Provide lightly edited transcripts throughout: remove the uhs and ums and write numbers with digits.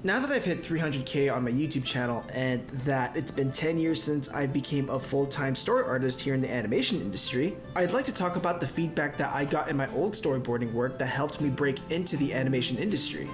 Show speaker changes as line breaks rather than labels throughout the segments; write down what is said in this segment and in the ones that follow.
Now that I've hit 300k on my YouTube channel and that it's been 10 years since I became a full-time story artist here in the animation industry, I'd like to talk about the feedback that I got in my old storyboarding work that helped me break into the animation industry.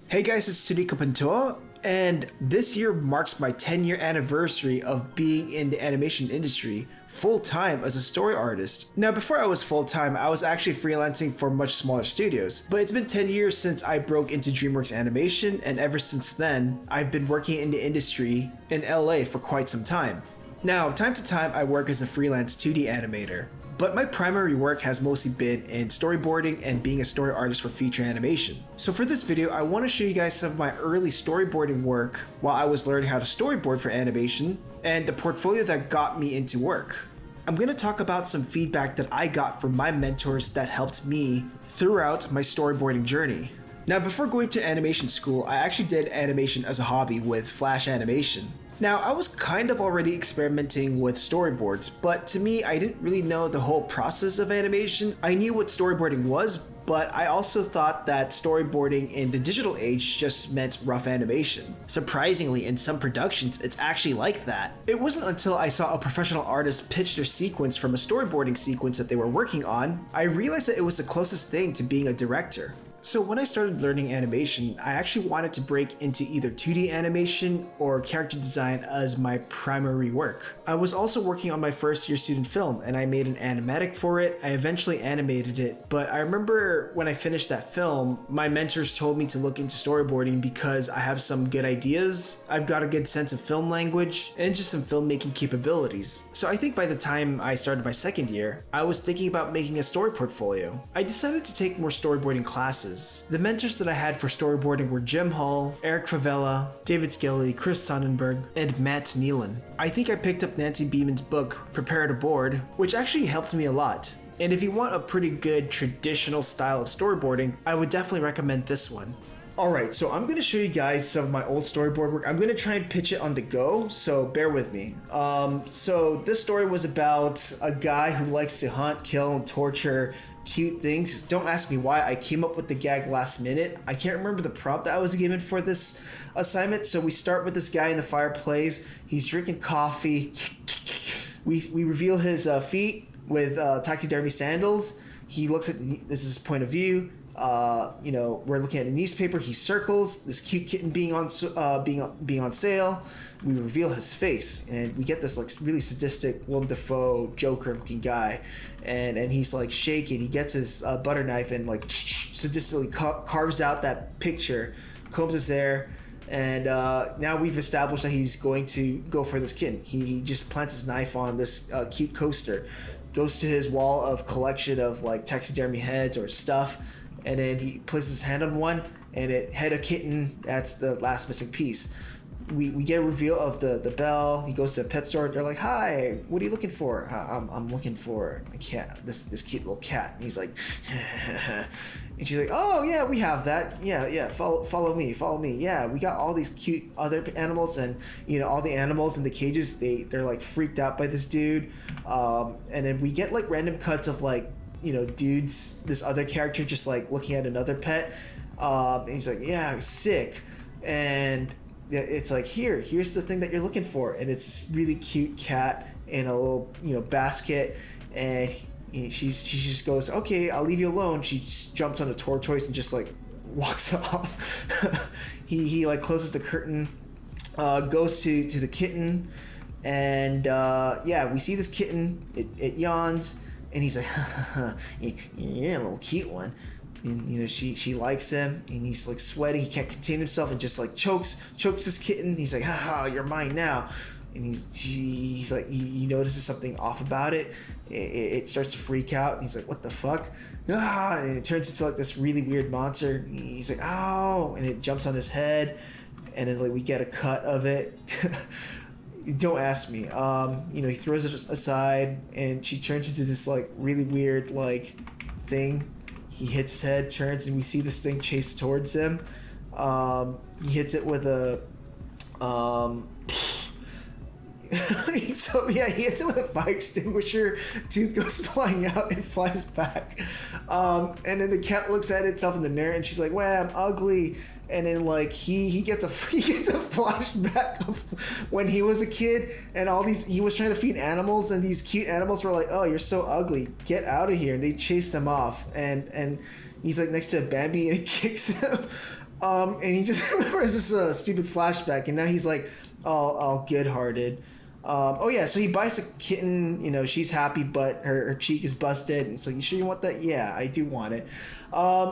Hey guys, it's Toniko Pantoja, and this year marks my 10-year anniversary of being in the animation industry full-time as a story artist. Now, before I was full-time, I was actually freelancing for much smaller studios, but it's been 10 years since I broke into DreamWorks animation, and ever since then, I've been working in the industry in LA for quite some time. Now, time to time, I work as a freelance 2D animator, but my primary work has mostly been in storyboarding and being a story artist for feature animation. So for this video, I want to show you guys some of my early storyboarding work while I was learning how to storyboard for animation and the portfolio that got me into work. I'm going to talk about some feedback that I got from my mentors that helped me throughout my storyboarding journey. Now, before going to animation school, I actually did animation as a hobby with Flash animation. Now, I was kind of already experimenting with storyboards, but to me, I didn't really know the whole process of animation. I knew what storyboarding was, but I also thought that storyboarding in the digital age just meant rough animation. Surprisingly, in some productions, it's actually like that. It wasn't until I saw a professional artist pitch their sequence from a storyboarding sequence that they were working on, I realized that it was the closest thing to being a director. So when I started learning animation, I actually wanted to break into either 2D animation or character design as my primary work. I was also working on my first year student film and I made an animatic for it. I eventually animated it, but I remember when I finished that film, my mentors told me to look into storyboarding because I have some good ideas, I've got a good sense of film language, and just some filmmaking capabilities. So I think by the time I started my second year, I was thinking about making a story portfolio. I decided to take more storyboarding classes. The mentors that I had for storyboarding were Jim Hall, Eric Favela, David Skelley, Chris Sonnenberg, and Matt Nealon. I think I picked up Nancy Beeman's book, Prepare to Board, which actually helped me a lot. And if you want a pretty good traditional style of storyboarding, I would definitely recommend this one. Alright, so I'm going to show you guys some of my old storyboard work. I'm going to try and pitch it on the go, so bear with me. So this story was about a guy who likes to hunt, kill, and torture cute things. Don't ask me why. I came up with the gag last minute. I can't remember the prompt that I was given for this assignment. So we start with this guy in the fireplace. He's drinking coffee. We reveal his feet with taxidermy sandals. He looks at, this is his point of view. We're looking at a newspaper. He circles this cute kitten being on sale. We reveal his face, and we get this like really sadistic Willem Dafoe Joker looking guy, and he's like shaking. He gets his butter knife and like sadistically carves out that picture, combs his hair, and now we've established that he's going to go for this kitten. He just plants his knife on this cute coaster, goes to his wall of collection of like taxidermy heads or stuff. And then he places his hand on one, and it had a kitten. That's the last missing piece. We get a reveal of the bell. He goes to a pet store. They're like, "Hi, what are you looking for?" I'm looking for a cat. This cute little cat. And he's like, and she's like, "Oh yeah, we have that. Yeah. Follow me. Yeah, we got all these cute other animals, and all the animals in the cages. They're like freaked out by this dude. And then we get like random cuts of like, dudes, this other character just like looking at another pet, and he's like, yeah, sick, and it's like, here's the thing that you're looking for, and it's this really cute cat in a little basket, and she just goes, okay, I'll leave you alone. She just jumps on a tortoise and just like walks off. he like closes the curtain, goes to the kitten, and we see this kitten. It yawns. And he's like, yeah, a little cute one. And she likes him, and he's like sweating. He can't contain himself and just like chokes this kitten. He's like, haha, you're mine now. And he's like, he notices something off about it. It starts to freak out, and he's like, what the fuck? And it turns into like this really weird monster. He's like, ow, and it jumps on his head, and then like we get a cut of it. Don't ask me. He throws it aside, and she turns into this like really weird like thing. He hits his head, turns, and we see this thing chase towards him. He hits it with a So yeah, he hits it with a fire extinguisher. Tooth goes flying out and flies back. And then the cat looks at itself in the mirror and she's like, "Wow, I'm ugly." And then like he gets a flashback of when he was a kid and he was trying to feed animals and these cute animals were like, "Oh, you're so ugly, get out of here." And they chased him off and he's like next to a Bambi and he kicks him. And he just remembers this stupid flashback and now he's like all good-hearted. Oh yeah, so he buys a kitten, you know, she's happy but her cheek is busted and it's like, "You sure you want that?" "Yeah, I do want it."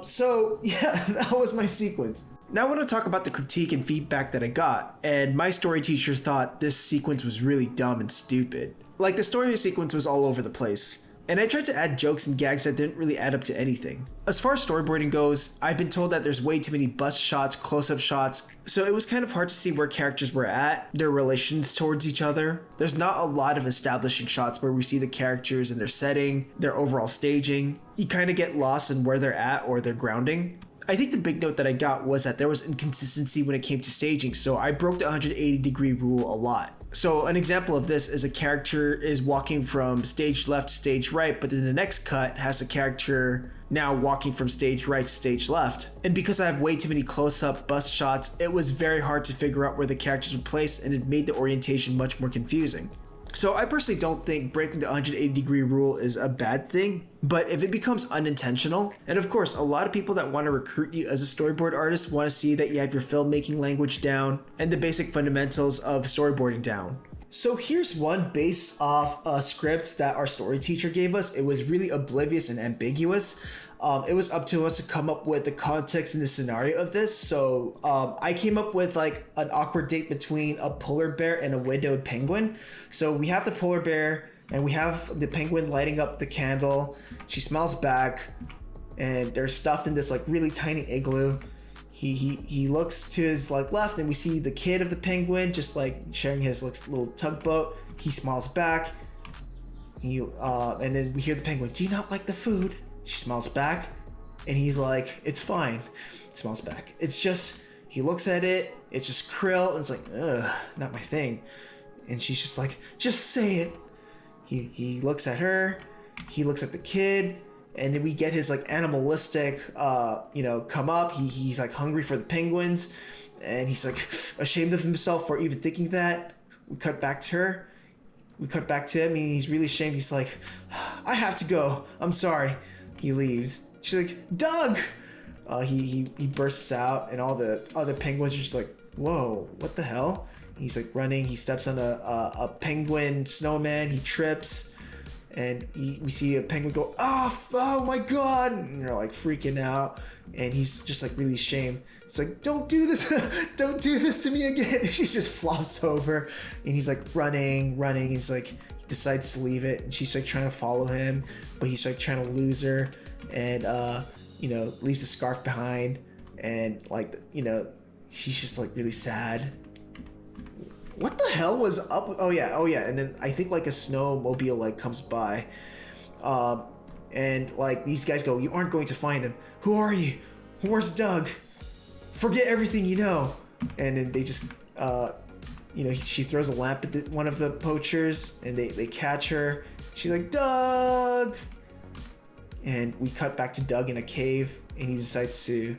So yeah, that was my sequence. Now I want to talk about the critique and feedback that I got, and my story teacher thought this sequence was really dumb and stupid. Like, the story sequence was all over the place, and I tried to add jokes and gags that didn't really add up to anything. As far as storyboarding goes, I've been told that there's way too many bust shots, close-up shots, so it was kind of hard to see where characters were at, their relations towards each other. There's not a lot of establishing shots where we see the characters and their setting, their overall staging. You kind of get lost in where they're at or their grounding. I think the big note that I got was that there was inconsistency when it came to staging, so I broke the 180-degree rule a lot. So an example of this is a character is walking from stage left to stage right, but then the next cut has a character now walking from stage right to stage left. And because I have way too many close-up bust shots, it was very hard to figure out where the characters were placed, and it made the orientation much more confusing. So I personally don't think breaking the 180-degree rule is a bad thing, but if it becomes unintentional, and of course, a lot of people that want to recruit you as a storyboard artist want to see that you have your filmmaking language down and the basic fundamentals of storyboarding down. So here's one based off a script that our story teacher gave us. It was really oblivious and ambiguous. It was up to us to come up with the context and the scenario of this. So I came up with like an awkward date between a polar bear and a windowed penguin. So we have the polar bear and we have the penguin lighting up the candle. She smiles back and they're stuffed in this like really tiny igloo. He looks to his like left and we see the kid of the penguin just like sharing his like, little tugboat. He smiles back. And then we hear the penguin, "Do you not like the food?" She smiles back and he's like, "It's fine." Smiles back. It's just, he looks at it, it's just krill, and it's like, ugh, not my thing. And she's just like, "Just say it." He looks at her, he looks at the kid, and then we get his like animalistic, come up. He's like hungry for the penguins, and he's like ashamed of himself for even thinking that. We cut back to her. We cut back to him, and he's really ashamed. He's like, "I have to go. I'm sorry." He leaves. She's like, "Doug!" He bursts out, and all the other penguins are just like, "Whoa, what the hell?" He's like running. He steps on a penguin snowman. He trips, and we see a penguin go, "Oh my god!" And they're like freaking out, and he's just like really ashamed. It's like, "Don't do this! Don't do this to me again!" And she just flops over, and he's like running. He's like, he decides to leave it, and she's like trying to follow him, but he's like trying to lose her, and leaves the scarf behind, and like she's just like really sad. What the hell was up? Oh yeah, and then I think like a snowmobile like comes by, and like these guys go, "You aren't going to find him. Who are you? Where's Doug? Forget everything you know." And then they just she throws a lamp at one of the poachers, and they catch her. She's like, "Doug!" And we cut back to Doug in a cave, and he decides to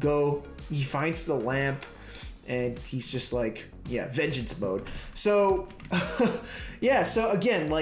go. He finds the lamp, and he's just like, vengeance mode. So, so again,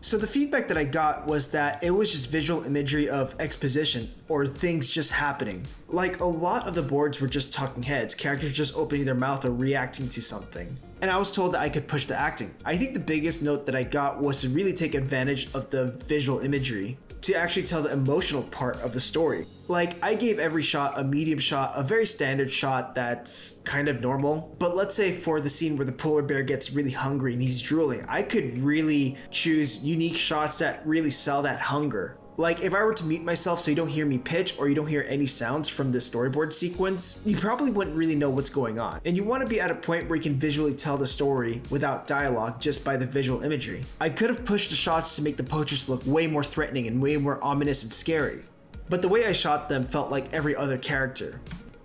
so the feedback that I got was that it was just visual imagery of exposition or things just happening. Like, a lot of the boards were just talking heads, characters just opening their mouth or reacting to something. And I was told that I could push the acting. I think the biggest note that I got was to really take advantage of the visual imagery to actually tell the emotional part of the story. Like, I gave every shot a medium shot, a very standard shot that's kind of normal. But let's say for the scene where the polar bear gets really hungry and he's drooling, I could really choose unique shots that really sell that hunger. Like, if I were to mute myself so you don't hear me pitch or you don't hear any sounds from the storyboard sequence, you probably wouldn't really know what's going on. And you want to be at a point where you can visually tell the story without dialogue just by the visual imagery. I could have pushed the shots to make the poachers look way more threatening and way more ominous and scary. But the way I shot them felt like every other character.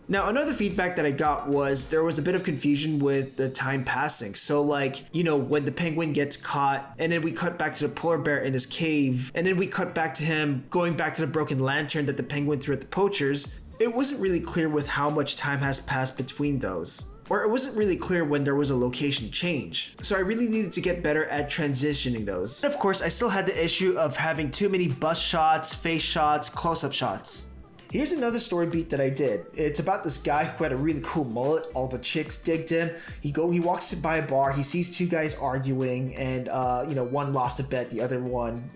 Now, another feedback that I got was there was a bit of confusion with the time passing. So like, when the penguin gets caught and then we cut back to the polar bear in his cave and then we cut back to him going back to the broken lantern that the penguin threw at the poachers, it wasn't really clear with how much time has passed between those. Or it wasn't really clear when there was a location change. So I really needed to get better at transitioning those. And of course, I still had the issue of having too many bust shots, face shots, close-up shots. Here's another story beat that I did. It's about this guy who had a really cool mullet. All the chicks digged him. He walks by a bar. He sees two guys arguing, and one lost a bet, the other one,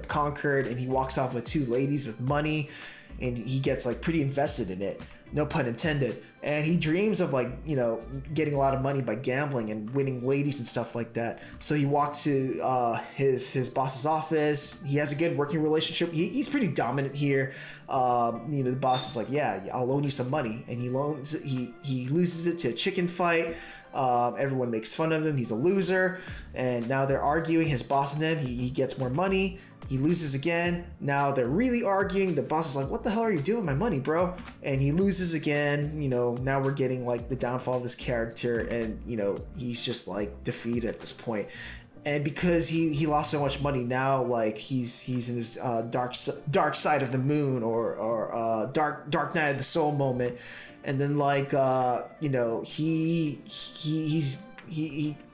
conquered, and he walks off with two ladies with money, and he gets like pretty invested in it. No pun intended. And he dreams of getting a lot of money by gambling and winning ladies and stuff like that. So he walks to his boss's office. He has a good working relationship. He's pretty dominant here. The boss is like, yeah, I'll loan you some money. And he loses it to a chicken fight. Everyone makes fun of him. He's a loser. And now they're arguing, his boss and him. He gets more money. He loses again. Now they're really arguing. The boss is like, what the hell are you doing with my money, bro? And he loses again. Now we're getting like the downfall of this character, and he's just like defeated at this point. And because he lost so much money, now like he's in this dark side of the moon or dark night of the soul moment. And then he's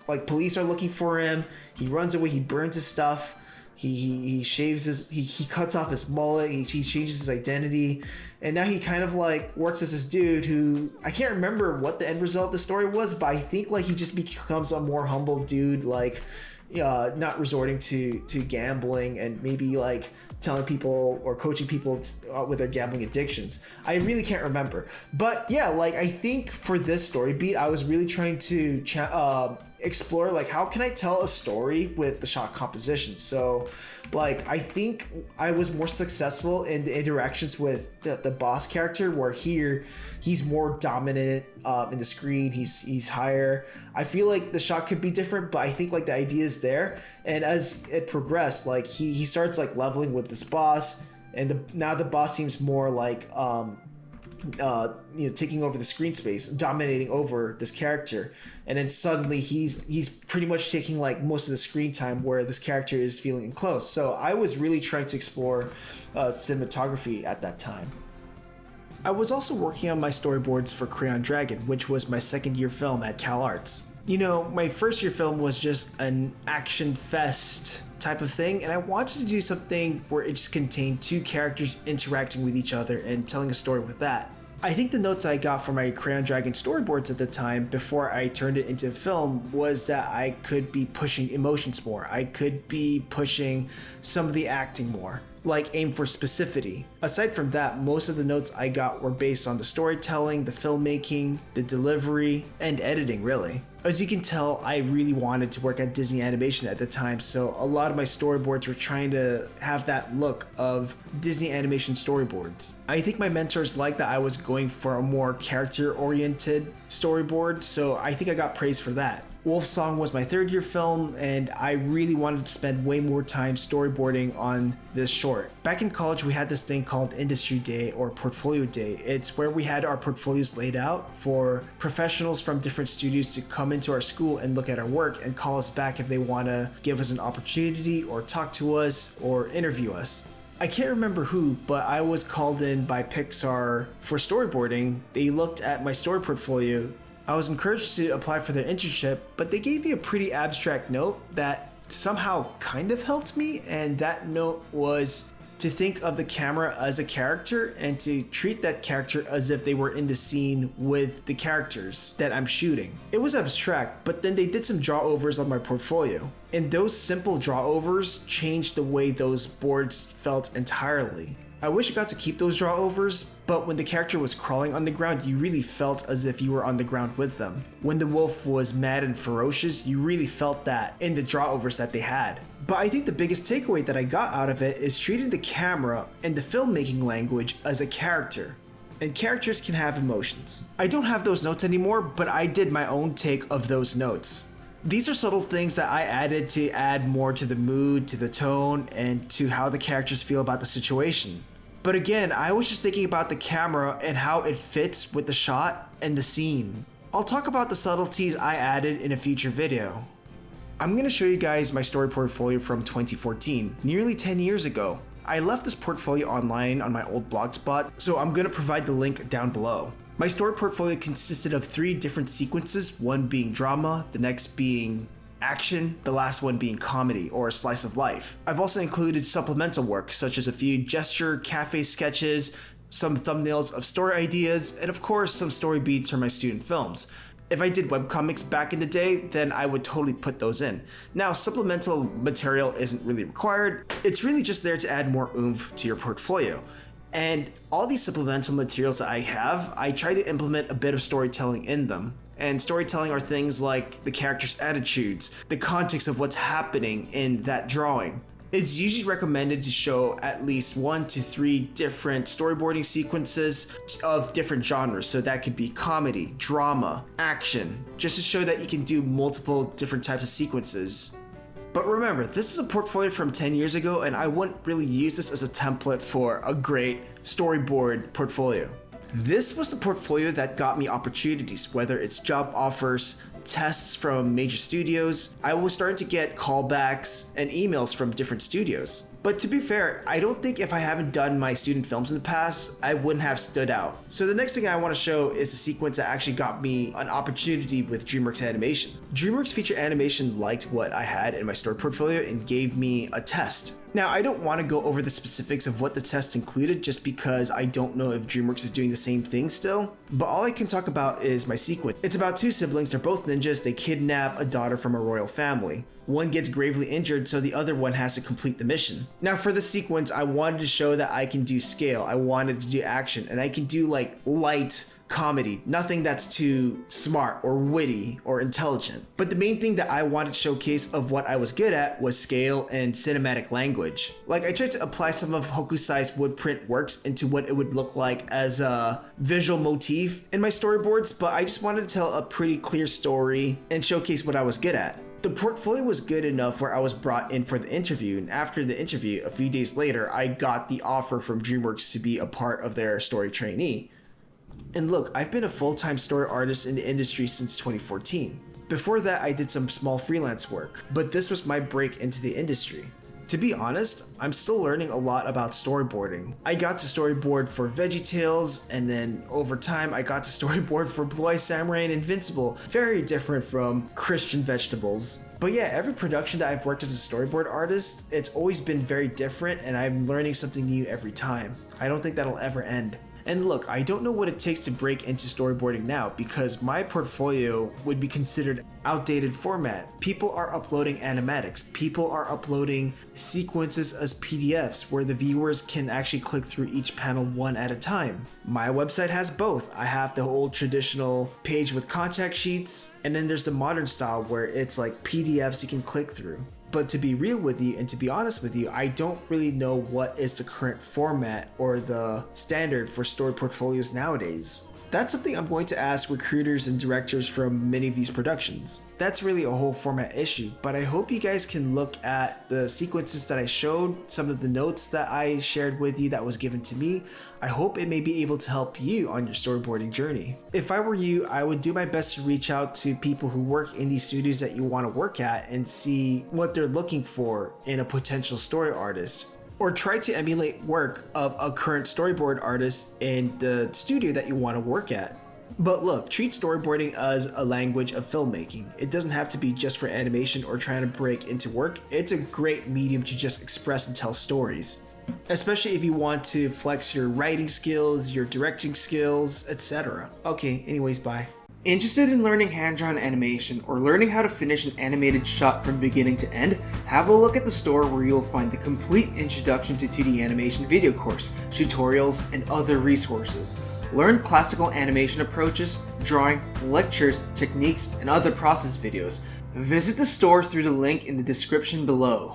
like police are looking for him. He runs away. He burns his stuff. He shaves he cuts off his mullet. He changes his identity, and now he kind of like works as this dude who I can't remember what the end result of the story was, but I think like he just becomes a more humble dude, like not resorting to gambling and maybe like telling people or coaching people with their gambling addictions. I really can't remember, but yeah, like I think for this story beat, I was really trying to explore like how can I tell a story with the shot composition. So like I think I was more successful in the interactions with the boss character, where here he's more dominant in the screen. He's higher. I feel like the shot could be different, but I think like the idea is there. And as it progressed, like he starts like leveling with this boss, and now the boss seems more like taking over the screen space, dominating over this character, and then suddenly he's pretty much taking like most of the screen time where this character is feeling enclosed. So I was really trying to explore cinematography at that time. I was also working on my storyboards for Crayon Dragon, which was my second year film at Cal Arts. My first year film was just an action fest type of thing, and I wanted to do something where it just contained two characters interacting with each other and telling a story with that. I think the notes I got from my Crayon Dragon storyboards at the time before I turned it into film was that I could be pushing emotions more. I could be pushing some of the acting more, like aim for specificity. Aside from that, most of the notes I got were based on the storytelling, the filmmaking, the delivery, and editing really. As you can tell, I really wanted to work at Disney Animation at the time, so a lot of my storyboards were trying to have that look of Disney Animation storyboards. I think my mentors liked that I was going for a more character-oriented storyboard, so I think I got praise for that. Wolf Song was my third year film, and I really wanted to spend way more time storyboarding on this short. Back in college, we had this thing called Industry Day or Portfolio Day. It's where we had our portfolios laid out for professionals from different studios to come into our school and look at our work and call us back if they want to give us an opportunity or talk to us or interview us. I can't remember who, but I was called in by Pixar for storyboarding. They looked at my story portfolio. I was encouraged to apply for their internship, but they gave me a pretty abstract note that somehow kind of helped me, and that note was to think of the camera as a character and to treat that character as if they were in the scene with the characters that I'm shooting. It was abstract, but then they did some draw-overs on my portfolio, and those simple draw-overs changed the way those boards felt entirely. I wish I got to keep those draw-overs, but when the character was crawling on the ground, you really felt as if you were on the ground with them. When the wolf was mad and ferocious, you really felt that in the draw-overs that they had. But I think the biggest takeaway that I got out of it is treating the camera and the filmmaking language as a character. And characters can have emotions. I don't have those notes anymore, but I did my own take of those notes. These are subtle things that I added to add more to the mood, to the tone, and to how the characters feel about the situation. But again, I was just thinking about the camera and how it fits with the shot and the scene. I'll talk about the subtleties I added in a future video. I'm going to show you guys my story portfolio from 2014, nearly 10 years ago. I left this portfolio online on my old blog spot, so I'm going to provide the link down below. My story portfolio consisted of 3 different sequences, one being drama, the next being action, the last one being comedy or a slice of life. I've also included supplemental work such as a few gesture cafe sketches, some thumbnails of story ideas, and of course some story beats from my student films. If I did webcomics back in the day, then I would totally put those in. Now, supplemental material isn't really required. It's really just there to add more oomph to your portfolio. And all these supplemental materials that I have, I try to implement a bit of storytelling in them. And storytelling are things like the character's attitudes, the context of what's happening in that drawing. It's usually recommended to show at least 1 to 3 different storyboarding sequences of different genres. So that could be comedy, drama, action, just to show that you can do multiple different types of sequences. But remember, this is a portfolio from 10 years ago, and I wouldn't really use this as a template for a great storyboard portfolio. This was the portfolio that got me opportunities, whether it's job offers, tests from major studios. I was starting to get callbacks and emails from different studios. But to be fair, I don't think if I haven't done my student films in the past, I wouldn't have stood out. So the next thing I want to show is the sequence that actually got me an opportunity with DreamWorks Animation. DreamWorks Feature Animation liked what I had in my story portfolio and gave me a test. Now, I don't want to go over the specifics of what the test included just because I don't know if DreamWorks is doing the same thing still, but all I can talk about is my sequence. It's about 2 siblings, they're both ninjas, they kidnap a daughter from a royal family. One gets gravely injured, so the other one has to complete the mission. Now for the sequence, I wanted to show that I can do scale, I wanted to do action, and I can do like light comedy, nothing that's too smart or witty or intelligent. But the main thing that I wanted to showcase of what I was good at was scale and cinematic language. Like I tried to apply some of Hokusai's wood print works into what it would look like as a visual motif in my storyboards, but I just wanted to tell a pretty clear story and showcase what I was good at. The portfolio was good enough where I was brought in for the interview, and after the interview, a few days later, I got the offer from DreamWorks to be a part of their story trainee. And look, I've been a full-time story artist in the industry since 2014. Before that, I did some small freelance work, but this was my break into the industry. To be honest, I'm still learning a lot about storyboarding. I got to storyboard for VeggieTales, and then over time I got to storyboard for Blue Eye Samurai and Invincible. Very different from Christian Vegetables. But yeah, every production that I've worked as a storyboard artist, it's always been very different, and I'm learning something new every time. I don't think that'll ever end. And look, I don't know what it takes to break into storyboarding now because my portfolio would be considered outdated format. People are uploading animatics. People are uploading sequences as PDFs where the viewers can actually click through each panel one at a time. My website has both. I have the old traditional page with contact sheets, and then there's the modern style where it's like PDFs you can click through. But to be real with you and to be honest with you, I don't really know what is the current format or the standard for story portfolios nowadays. That's something I'm going to ask recruiters and directors from many of these productions. That's really a whole format issue, but I hope you guys can look at the sequences that I showed, some of the notes that I shared with you that was given to me. I hope it may be able to help you on your storyboarding journey. If I were you, I would do my best to reach out to people who work in these studios that you want to work at and see what they're looking for in a potential story artist. Or try to emulate work of a current storyboard artist in the studio that you want to work at. But look, treat storyboarding as a language of filmmaking. It doesn't have to be just for animation or trying to break into work. It's a great medium to just express and tell stories. Especially if you want to flex your writing skills, your directing skills, etc. Okay, anyways, bye. Interested in learning hand-drawn animation or learning how to finish an animated shot from beginning to end? Have a look at the store where you'll find the complete Introduction to 2D Animation video course, tutorials, and other resources. Learn classical animation approaches, drawing, lectures, techniques, and other process videos. Visit the store through the link in the description below.